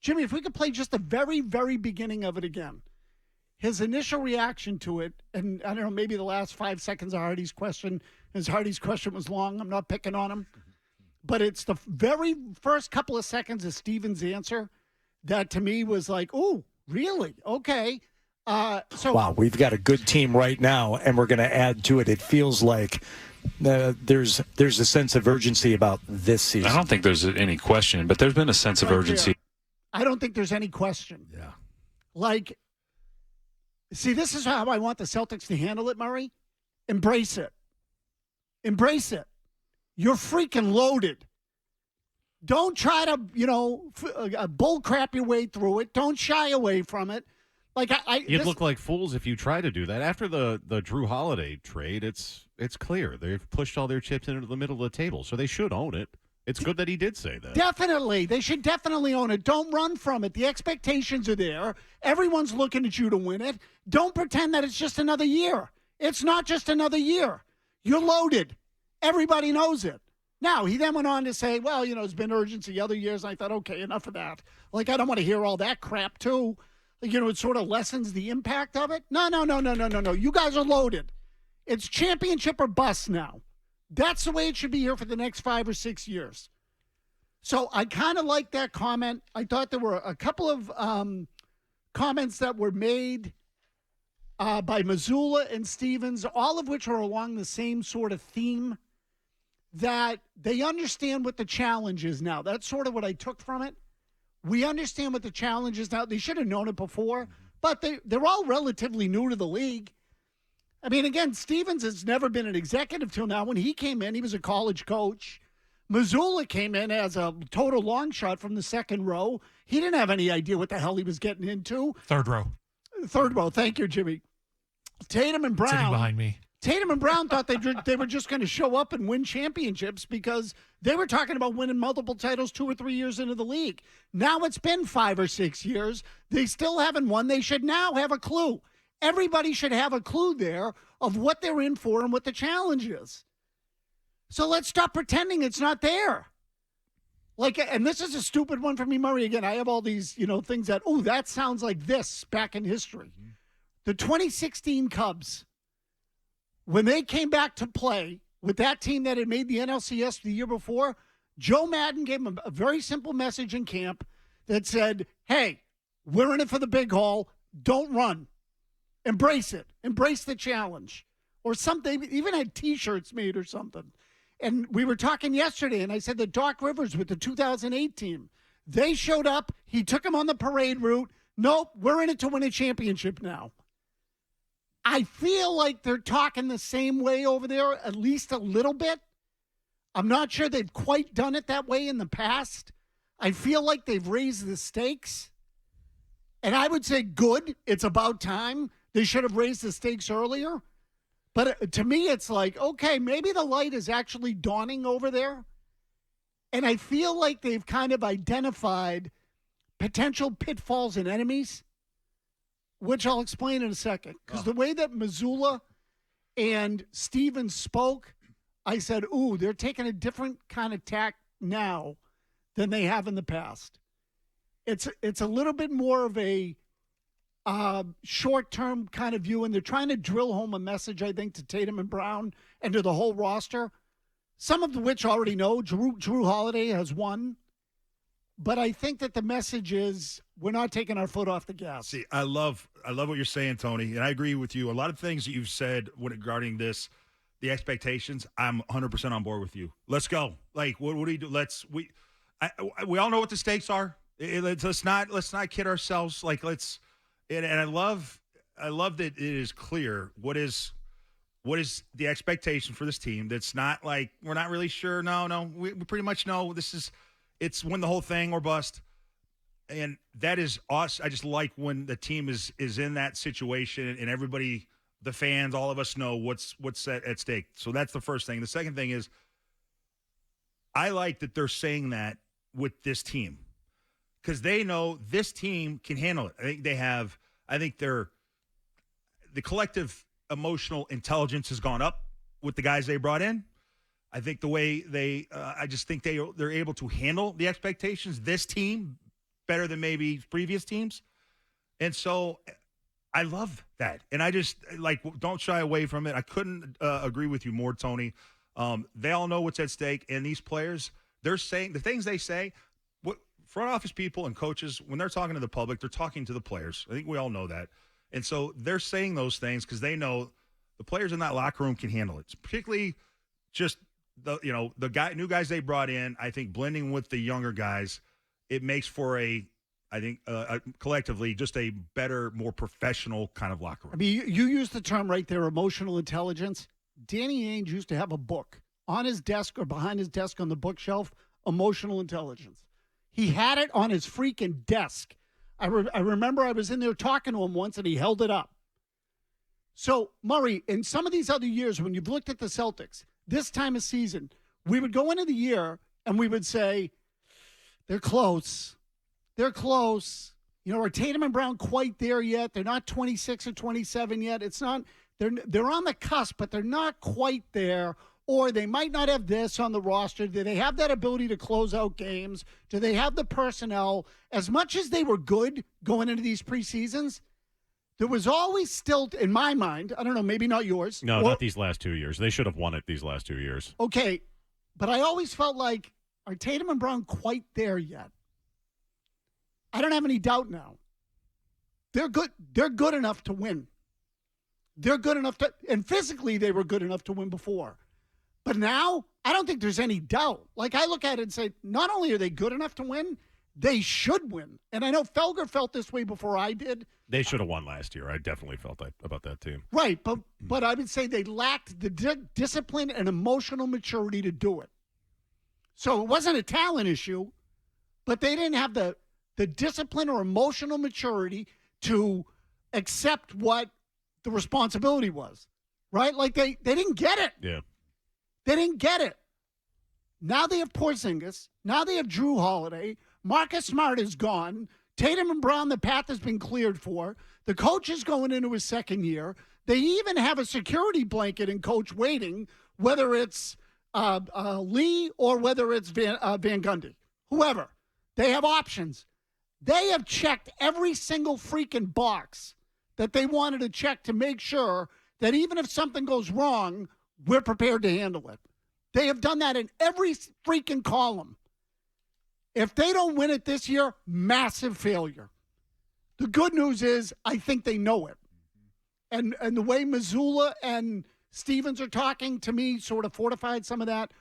Jimmy, if we could play just the very, very beginning of it again. His initial reaction to it, and I don't know, maybe the last 5 seconds of Hardy's question, his Hardy's question was long. I'm not picking on him. But it's the very first couple of seconds of Steven's answer that to me was like, oh, really? Okay. Wow, we've got a good team right now, and we're going to add to it. It feels like there's a sense of urgency about this season. I don't think there's any question, but there's been a sense of urgency. I don't think there's any question. Yeah. Like, see, this is how I want the Celtics to handle it, Murray. Embrace it. Embrace it. You're freaking loaded. Don't try to, bull crap your way through it. Don't shy away from it. Like You'd look like fools if you try to do that. After the Drew Holiday trade, it's clear they've pushed all their chips into the middle of the table, so they should own it. It's good that he did say that. Definitely. They should definitely own it. Don't run from it. The expectations are there. Everyone's looking at you to win it. Don't pretend that it's just another year. It's not just another year. You're loaded. Everybody knows it. Now, he then went on to say, well, it's been urgency other years. And I thought, okay, enough of that. Like, I don't want to hear all that crap, too. Like, it sort of lessens the impact of it. No. You guys are loaded. It's championship or bust now. That's the way it should be here for the next 5 or 6 years. So I kind of like that comment. I thought there were a couple of comments that were made by Mazzulla and Stevens, all of which are along the same sort of theme, that they understand what the challenge is now. That's sort of what I took from it. We understand what the challenge is now. They should have known it before, but they're all relatively new to the league. I mean, again, Stevens has never been an executive till now. When he came in, he was a college coach. Mazzulla came in as a total long shot from the second row. He didn't have any idea what the hell he was getting into. Third row. Thank you, Jimmy. Tatum and Brown. Sitting behind me. Tatum and Brown thought they were just going to show up and win championships because they were talking about winning multiple titles 2 or 3 years into the league. Now it's been 5 or 6 years. They still haven't won. They should now have a clue. Everybody should have a clue there of what they're in for and what the challenge is. So let's stop pretending it's not there. Like, and this is a stupid one for me, Murray. Again, I have all these, things that sounds like this back in history. Mm-hmm. The 2016 Cubs, when they came back to play with that team that had made the NLCS the year before, Joe Madden gave them a very simple message in camp that said, hey, we're in it for the big haul. Don't run. Embrace it. Embrace the challenge. Or something. Even had T-shirts made or something. And we were talking yesterday, and I said that Doc Rivers with the 2008 team, they showed up. He took them on the parade route. Nope, we're in it to win a championship now. I feel like they're talking the same way over there, at least a little bit. I'm not sure they've quite done it that way in the past. I feel like they've raised the stakes. And I would say good. It's about time. They should have raised the stakes earlier. But to me, it's like, okay, maybe the light is actually dawning over there. And I feel like they've kind of identified potential pitfalls and enemies, which I'll explain in a second. Because the way that Mazzulla and Stevens spoke, I said, ooh, they're taking a different kind of tack now than they have in the past. It's a little bit more of a short-term kind of view, and they're trying to drill home a message, I think, to Tatum and Brown and to the whole roster, some of which already know. Drew Holiday has won. But I think that the message is we're not taking our foot off the gas. See, I love what you're saying, Tony, and I agree with you. A lot of things that you've said regarding this, the expectations, I'm 100% on board with you. Let's go. Like, what do you do? We all know what the stakes are. Let's not kid ourselves. Like, and I love that it is clear what is the expectation for this team. That's not like we're not really sure. No, we pretty much know it's win the whole thing or bust. And that is us. I just like when the team is in that situation and everybody, the fans, all of us know what's at stake. So that's the first thing. The second thing is I like that they're saying that with this team because they know this team can handle it. I think the collective emotional intelligence has gone up with the guys they brought in. I think the way I just think they're able to handle the expectations. This team better than maybe previous teams. And so I love that. And I just, don't shy away from it. I couldn't agree with you more, Tony. They all know what's at stake. And these players, they're saying the things they say. What front office people and coaches, when they're talking to the public, they're talking to the players. I think we all know that. And so they're saying those things because they know the players in that locker room can handle it. It's particularly just the new guys they brought in. I think blending with the younger guys, it makes for collectively just a better, more professional kind of locker room. I mean, you used the term right there, emotional intelligence. Danny Ainge used to have a book on his desk or behind his desk on the bookshelf, emotional intelligence. He had it on his freaking desk. I remember I was in there talking to him once, and he held it up. So, Murray, in some of these other years, when you've looked at the Celtics, this time of season, we would go into the year and we would say, they're close. They're close. Are Tatum and Brown quite there yet? They're not 26 or 27 yet. It's not. They're on the cusp, but they're not quite there. Or they might not have this on the roster. Do they have that ability to close out games? Do they have the personnel? As much as they were good going into these preseasons, there was always still, in my mind, I don't know, maybe not yours. No, not these last 2 years. They should have won it these last 2 years. Okay, but I always felt like, are Tatum and Brown quite there yet? I don't have any doubt now. They're good. They're good enough to win. They're good enough to, and physically they were good enough to win before. But now, I don't think there's any doubt. Like, I look at it and say, not only are they good enough to win, they should win. And I know Felger felt this way before I did. They should have won last year. I definitely felt that about that team. Right, but I would say they lacked the discipline and emotional maturity to do it. So it wasn't a talent issue, but they didn't have the discipline or emotional maturity to accept what the responsibility was, right? Like they didn't get it. Yeah. They didn't get it. Now they have Porzingis. Now they have Drew Holiday. Marcus Smart is gone. Tatum and Brown, the path has been cleared for. The coach is going into his second year. They even have a security blanket in coach waiting, whether it's Lee or whether it's Van Gundy, whoever. They have options. They have checked every single freaking box that they wanted to check to make sure that even if something goes wrong, we're prepared to handle it. They have done that in every freaking column. If they don't win it this year, massive failure. The good news is I think they know it. And the way Mazzulla and Stevens are talking, to me, sort of fortified some of that.